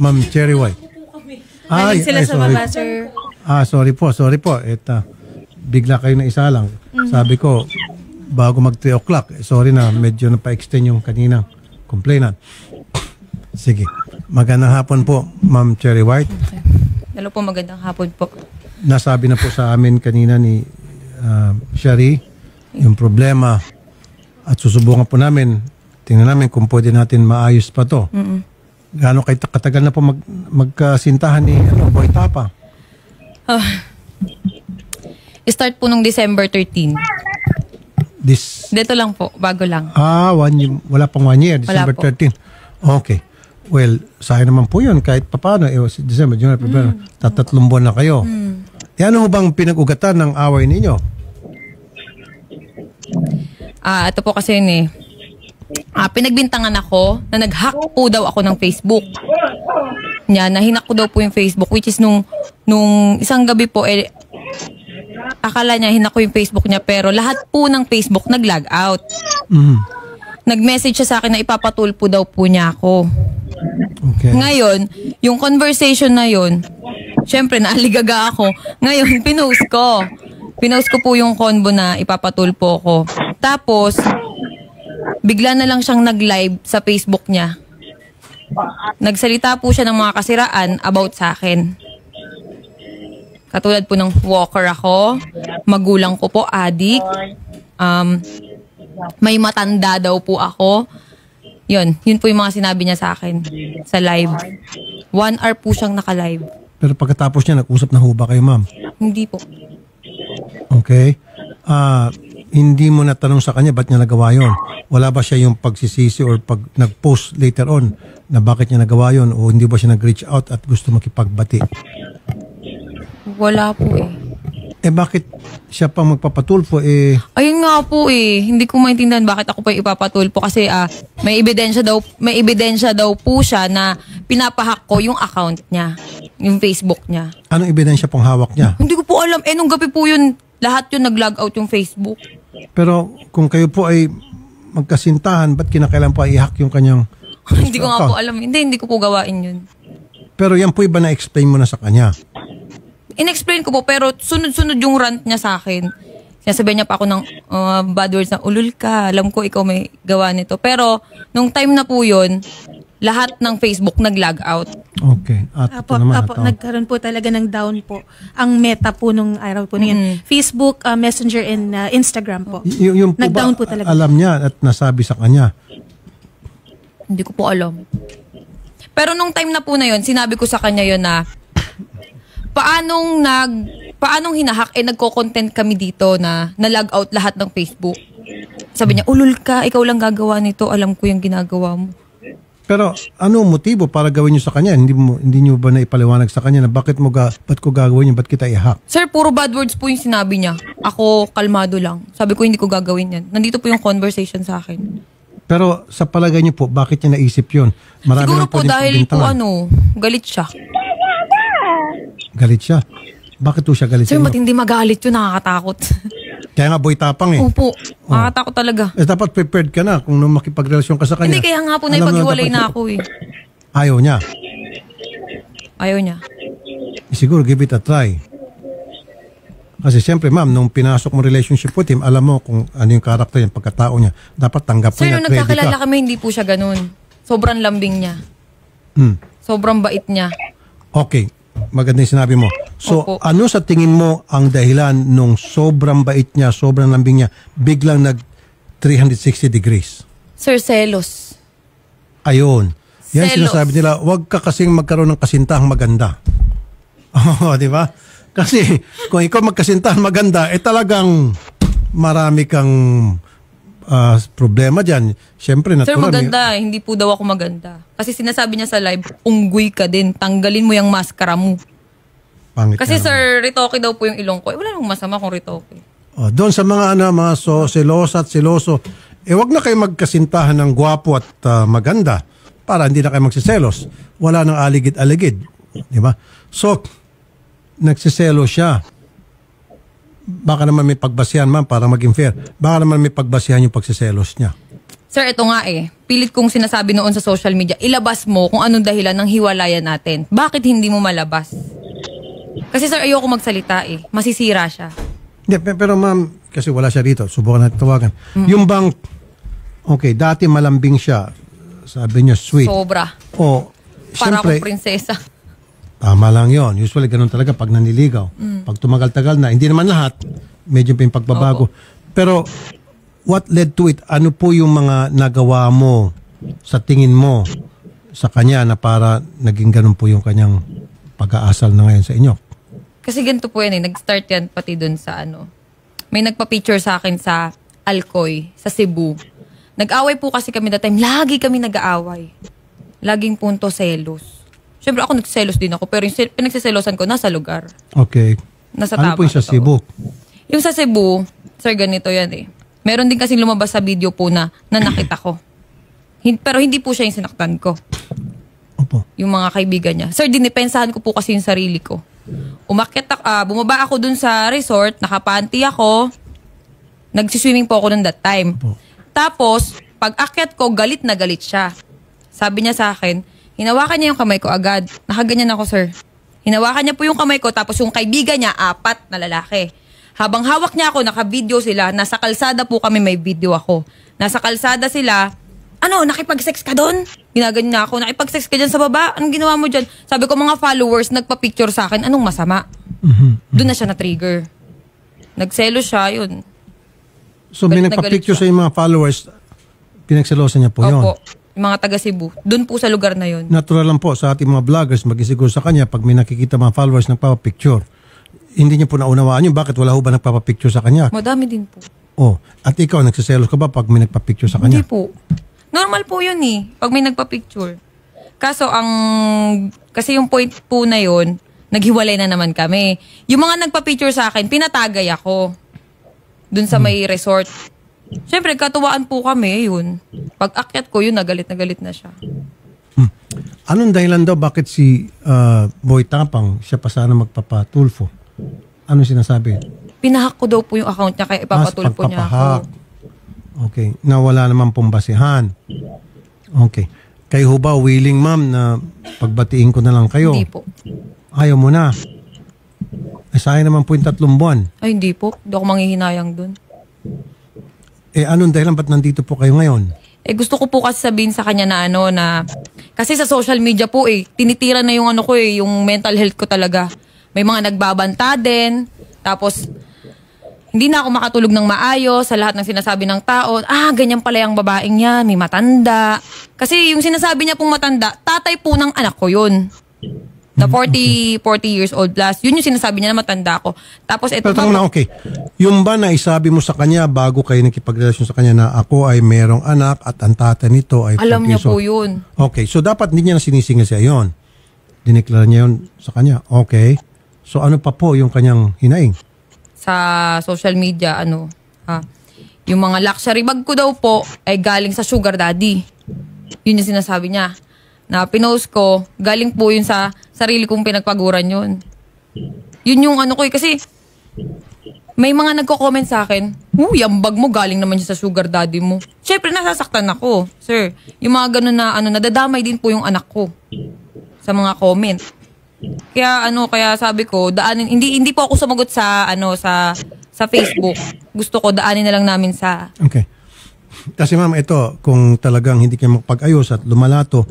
Ma'am Cherry White. Galing sila sa baba, sir. Sorry po. Bigla kayo na isa lang. Sabi ko, bago mag 3 o'clock, sorry na, medyo napa-extend yung kaninang complainant. Sige. Magandang hapon po, Ma'am Cherry White. Okay. Hello po, magandang hapon po. Nasabi na po sa amin kanina ni Sherry yung problema at susubukan po namin, tingnan namin kung pwede natin maayos pa to. Gaano kayo katagal na po magkasintahan ni Boy Tapa? Start po nung December 13. Dito lang po, bago lang. 1 year, wala pang 1 year, December 13. Okay. Well, sayang naman po yun kahit papano. December, January, February, 3 buwan na kayo. Ano bang pinag-ugatan ng away ninyo? Ito po kasi yun eh. Pinagbintangan ako na nag-hack po daw ako ng Facebook. Nahinak ko daw po yung Facebook, which is nung isang gabi po, akala niya hinak ko yung Facebook niya, pero lahat po ng Facebook nag-log out. Nag-message siya sa akin na ipapatulpo daw po niya ako. Okay. Ngayon, yung conversation na yun, syempre naaligaga ako. Ngayon, pinost ko. Pinost ko po yung convo na ipapatulpo ko. Tapos, bigla na lang siyang nag-live sa Facebook niya. Nagsalita po siya ng mga kasiraan about sa akin. Katulad po ng walker ako, magulang ko po, adik, may matanda daw po ako. Yun po yung mga sinabi niya sa akin sa live. 1 hour po siyang naka-live. Pero pagkatapos niya, nag-usap na ho ba kayo, ma'am? Hindi po. Okay. Hindi mo natanong sa kanya ba't niya nagawa yun? Wala ba siya yung pagsisisi or pag nag-post later on na bakit niya nagawa yun o hindi ba siya nag-reach out at gusto makipagbati? Wala po eh. Bakit siya pang magpapatulpo Ayun nga po eh. Hindi ko maintindihan bakit ako pa ipapatulpo kasi may ebidensya daw po siya na pinapahack ko yung account niya, yung Facebook niya. Anong ebidensya pong hawak niya? Hindi ko po alam. Nung gabi po yun, lahat yun nag-log out yung Facebook. Pero kung kayo po ay magkasintahan, ba't kinakailan po ay i-hack yung kanyang Hindi ko nga po alam. Hindi ko po gawain yun. Pero yan po iba na-explain mo na sa kanya? In-explain ko po, pero sunod-sunod yung rant niya sa akin. Sinasabihan niya pa ako ng bad words na, ulul ka, alam ko ikaw may gawa nito. Pero, nung time na po yun, lahat ng Facebook nag-log out. Okay. At ito naman. Nagkaroon po talaga ng down po. Ang meta po nung araw po na yun. Facebook, Messenger, and Instagram po. Yung po nag-down po talaga. Alam niya at nasabi sa kanya? Hindi ko po alam. Pero nung time na po na yun, sinabi ko sa kanya yun na, paanong hinahack nagko-content kami dito na na-log out lahat ng Facebook. Sabi niya, ulul ka, ikaw lang gagawa nito, alam ko yung ginagawa mo. Pero anong motibo para gawin niyo sa kanya? Hindi niyo ba naipaliwanag sa kanya na ba't ko gagawin yun, ba't kita i-hack? Sir, puro bad words po yung sinabi niya. Ako, kalmado lang. Sabi ko, hindi ko gagawin yan. Nandito po yung conversation sa akin. Pero sa palagay niyo po, bakit niya naisip yun? Marami siguro po dahil po galit siya. Galit siya? Bakit po siya galit Sir, matindi magalit yun, nakakatakot. Kaya nga Boy Tapang eh. Opo, nakakatakot talaga. Dapat prepared ka na kung makipagrelasyon ka sa kanya. Hindi, kaya nga po naipag-iwalay na ako eh. Ayaw niya? Ayaw niya. Siguro give it a try. Kasi siyempre ma'am, nung pinasok mo relationship with him, alam mo kung ano yung karakter niya, pagkatao niya. Dapat tanggap mo niya, nung nagkakilala kami, hindi po siya ganun. Sobrang lambing niya. Sobrang bait niya. Okay. Maganda yung sinabi mo. So, Opo. ano sa tingin mo ang dahilan nung sobrang bait niya, sobrang lambing niya, biglang nag 360 degrees? Sir, selos. Ayun. Yan Selos. sinasabi nila, huwag ka kasing magkaroon ng kasintahang maganda. Oo, di ba? Kasi kung ikaw magkasintahan maganda, talagang marami kang problema dyan. Siyempre, natural. Sir, maganda. Hindi po daw ako maganda. Kasi sinasabi niya sa live, unggoy ka din. Tanggalin mo yung maskara mo. Pangit Kasi na. sir, ritoke daw po yung ilong ko. Wala namang masama kung ritoke. Doon sa mga selosa at seloso, wag na kayo magkasintahan ng gwapo at maganda para hindi na kayo magsiselos. Wala nang aligid-aligid. Di ba? So, nagsiselo siya. Baka naman may pagbasihan, ma'am, para maging fair. Baka naman may pagbasihan yung pagsiselos niya. Sir, ito nga pilit kong sinasabi noon sa social media, ilabas mo kung anong dahilan ng hiwalayan natin. Bakit hindi mo malabas? Kasi sir, ayoko magsalita masisira siya. Hindi, pero ma'am, kasi wala siya rito, subukan natin tawagan. Yung bang, okay, dati malambing siya, sabi niya sweet. Sobra. O, Para siyempre, akong prinsesa. tama lang yon. Usually, ganun talaga pag naniligaw. Pag tumagal-tagal na, hindi naman lahat, medyo pa yung pagbabago. Pero, what led to it? Ano po yung mga nagawa mo sa tingin mo sa kanya na para naging ganun po yung kanyang pag-aasal na ngayon sa inyo? Kasi ganito po yan nag-start yan pati dun sa may nagpa-picture sa akin sa Alcoy, sa Cebu. Nag-away po kasi kami that time. Lagi kami nag-aaway. Laging punto selos. Siyempre ako nagselos din ako, pero yung pinagsiselosan ko nasa lugar. Okay. Nasa Ano po yung sa Cebu? Yung sa Cebu, sir, ganito yan Meron din kasing lumabas sa video po na nakita ko. Pero hindi po siya yung sinaktan ko. Opo. Yung mga kaibigan niya. Sir, dinipensahan ko po kasi yung sarili ko. Bumaba ako dun sa resort, nakapanty ako, nagsiswimming po ako nun that time. Opo. Tapos, pag akyat ko, galit na galit siya. Sabi niya sa akin, hinawakan niya yung kamay ko agad. Nakaganyan ako, sir. Hinawakan niya po yung kamay ko, tapos yung kaibigan niya, 4 na lalaki. Habang hawak niya ako, naka-video sila. Nasa kalsada po kami, may video ako. Nasa kalsada sila. Nakipag-sex ka doon? Ginaganyan niya ako. Nakipag-sex ka dyan sa baba? Anong ginawa mo dyan? Sabi ko, mga followers, nagpa-picture sa akin. Anong masama? Doon na siya na-trigger. Nagselo siya, yun. So, may nagpa-picture sa yung mga followers, pinagselosan niya po yun? Opo. Yung mga taga Cebu. Doon po sa lugar na yun. Natural lang po sa ating mga vloggers, mag-isiguro sa kanya, pag may nakikita mga followers nagpapapicture, hindi niya po naunawaan yun. Bakit wala ho ba nagpapapicture sa kanya? Madami din po. Oh, at ikaw, nagsiselos ka ba pag may nagpapicture sa kanya? Hindi po. Normal po yun pag may nagpa-picture. Kaso kasi yung point po na yun, naghiwalay na naman kami. Yung mga nagpa-picture sa akin, pinatagay ako. Dun sa may resort. Siyempre, katuwaan po kami, yun. Pag akyat ko, yun, nagalit na siya. Anong dahilan daw bakit si Boy Tapang, siya pa sana magpapatulfo? Anong sinasabi? Pinahack ko daw po yung account niya, kaya ipapatulpo niya ako. Okay. Nawala naman pong basihan. Okay. Kayo ba willing, ma'am, na pagbatiin ko na lang kayo? Hindi po. Ayaw mo na. Sayang naman po yung 3 buwan. Ay, hindi po. Hindi ako manghihinayang dun. Anong dahilan ba't nandito po kayo ngayon? Gusto ko po kasi sabihin sa kanya na kasi sa social media po tinitira na yung ko yung mental health ko talaga. May mga nagbabanta din. Tapos, hindi na ako makatulog ng maayos sa lahat ng sinasabi ng tao. Ganyan pala yung babaeng yan, may matanda. Kasi yung sinasabi niya pong matanda, tatay po ng anak ko yun. Na 40 years old plus. Yun yung sinasabi niya na matanda ako. Tapos ito Pero na, okay. Yung ba na isabi mo sa kanya bago kayo nakipagrelasyon sa kanya na ako ay merong anak at ang tatay nito ay alam niya po 40. yun. Okay. So dapat hindi niya na sinisingil siya yun. Dineklara niya yun sa kanya. Okay. So ano pa po yung kanyang hinaing? Sa social media, yung mga luxury bag ko daw po ay galing sa sugar daddy. Yun yung sinasabi niya. Na pinost ko, galing po yun sa sarili kong pinagpaguran yun. Yun yung kasi may mga nagko-comment sa akin, yung bag mo galing naman siya sa sugar daddy mo. Siyempre, nasasaktan ako, sir. Yung mga ganun na, nadadamay din po yung anak ko sa mga comment. Kaya sabi ko, daanin, hindi po ako sumagot sa Facebook. Gusto ko, daanin na lang namin sa... Okay. Kasi ma'am, ito, kung talagang hindi kayo makapag-ayos at lumalato,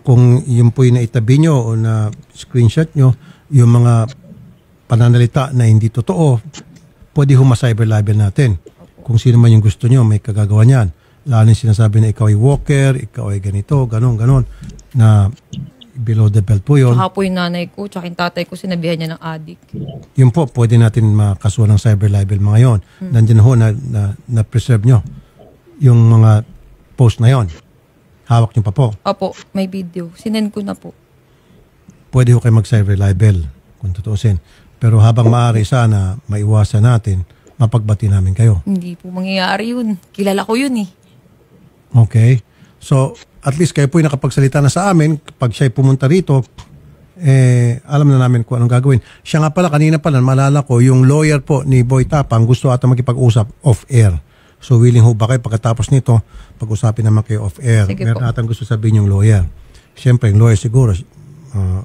kung yun po yung naitabi nyo o na screenshot nyo, yung mga pananalita na hindi totoo, pwede ma-cyber libel natin. Kung sino man yung gusto nyo, may kagagawa niyan. Lalo yung sinasabi na ikaw ay walker, ikaw ay ganito, ganon, na below the belt po yun. Saka po yung nanay ko, tsaka yung tatay ko, sinabihan niya ng addict. Yun po, pwede natin makasuhan ng cyber libel mga yon. Nandiyan ho na preserve nyo yung mga post na yon. Hawak nyo pa po. Opo, may video. Sinend ko na po. Pwede ho kayo mag-cyber libel kung tutuusin. Pero habang maaari sana maiwasan natin, mapagbati namin kayo. Hindi po mangyayari yun. Kilala ko yun Okay. So, at least kayo po yung nakapagsalita na sa amin. Pag siya'y pumunta rito, alam na namin kung anong gagawin. Siya nga pala, kanina pala, malala ko, yung lawyer po ni Boy Tapang gusto ata makipag-usap off-air. So willing ho ba kayo pagkatapos nito, pag-usapin naman kayo off-air. Sige Meron po. atang gusto sabihin yung lawyer. Siyempre, yung lawyer siguro,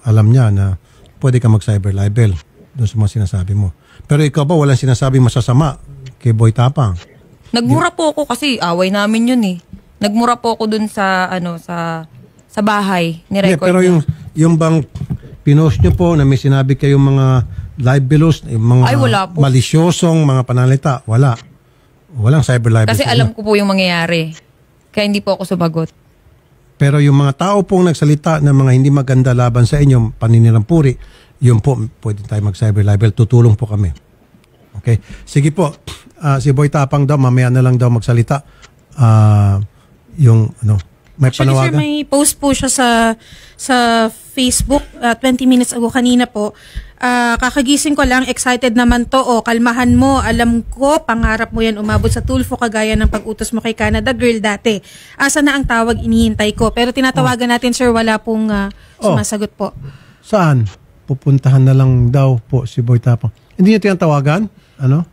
alam niya na pwede ka mag-cyber libel doon sa mga sinasabi mo. Pero ikaw ba walang sinasabing masasama kay Boy Tapang? Nagmura po ako kasi away namin yun eh. Nagmura po ako dun sa sa bahay ni Hindi, record. pero yung bang pinost nyo po na may sinabi kayong mga libelous, yung mga Ay, wala po. malisyosong mga panalita, wala. Walang cyber libel. Kasi sa alam inyo. ko po yung mangyayari. Kaya hindi po ako sumagot. Pero yung mga tao pong nagsalita ng mga hindi maganda laban sa inyo, paninirampuri, yun po, pwede tayo mag-cyber libel. Tutulong po kami. Okay? Sige po. Si Boy Tapang daw, mamaya na lang daw magsalita. Yung, may Actually, sir, panawagan? may post po siya sa Facebook 20 minutes ago kanina po. Kakagising ko lang, excited naman to. Kalmahan mo, alam ko, pangarap mo yan umabot sa Tulfo kagaya ng pag-utos mo kay Canada Girl dati. Asa na ang tawag, inihintay ko. Pero tinatawagan natin, sir, wala pong sumasagot po. Saan? Pupuntahan na lang daw po si Boy Tapang. Hindi niyo tinatawagan?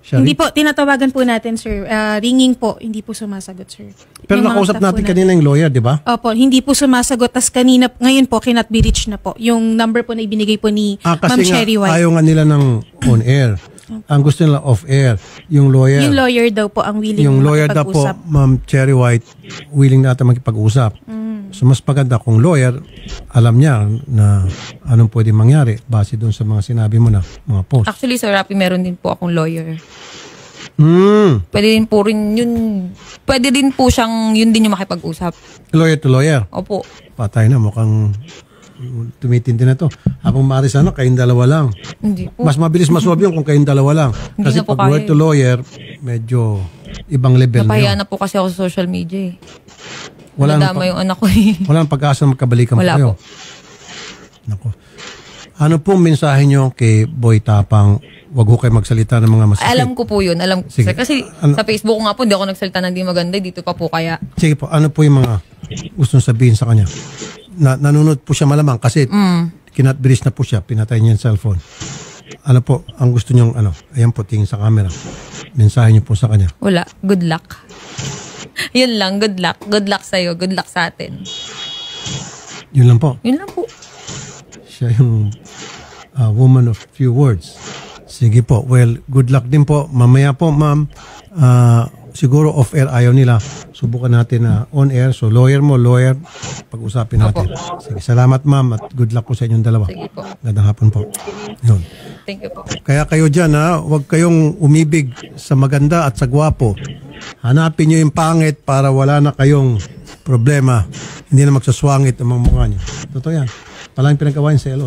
Shari? Hindi po, tinatawagan po natin, sir. Ringing po, hindi po sumasagot, sir. Pero Yung mga nakausap staff po natin kanina yung lawyer, di ba? Opo, hindi po sumasagot. Tas kanina, ngayon po, cannot be reached na po. Yung number po na ibinigay po ni Ma'am Kasi nga, Cherry White. ayaw nga nila ng on-air. Ang gusto nila off-air. Yung lawyer. Yung lawyer daw po ang willing Yung lawyer daw po, makipag-usap. Ma'am Cherry White, willing na ata makipag-usap. So mas maganda kung lawyer, alam niya na anong pwede mangyari base doon sa mga sinabi mo na mga post. Actually, Sir Rapi, meron din po akong lawyer. Pwede din po siyang yun din yung makipag-usap. Lawyer to lawyer. Opo. Patay na, mukhang tumitindi na to. Habang maaari sana, kayong dalawa lang. Hindi po. Mas mabilis masolve yun kung kayong dalawa lang. Hindi Kasi na po pag lawyer kaya to lawyer, medyo ibang level Napahiya na yun. na po kasi ako sa social media eh. Wala nang Nadama yung anak ko eh. Walang pag-asa na magkabalikan Wala kayo. po. Naku. Ano pong mensahe nyo kay Boy Tapang? Wag ho kayo magsalita ng mga masakit. Alam ko po yun. Alam ko. Sige. Sir, kasi sa Facebook ko nga po, hindi ako nagsalita ng di maganda. Dito pa po kaya. Sige po, ano po yung mga gustong sabihin sa kanya? Nanunod po siya malamang kasi kinatbiris na po siya, pinatay niya yung cellphone. Ano po, ang gusto niyong ayan po, tingin sa camera. Mensahe niyo po sa kanya. Wala. Good luck. Yun lang. Good luck. Good luck sa'yo. Good luck sa atin. Yun lang po. Yun lang po. Siya yung woman of few words. Sige po. Well, good luck din po. Mamaya po, ma'am, siguro off-air ayaw nila. Subukan natin na on-air. So, lawyer mo, lawyer, pag-usapin natin. Sige, salamat ma'am at good luck po sa inyong dalawa. Sige po. Gandang hapon po. Yun. Thank you po. Kaya kayo dyan, huwag kayong umibig sa maganda at sa gwapo. Hanapin nyo yung pangit para wala na kayong problema. Hindi na magsaswangit ang mga mukha nyo. Totoo yan. Palang pinag-awain sa elo.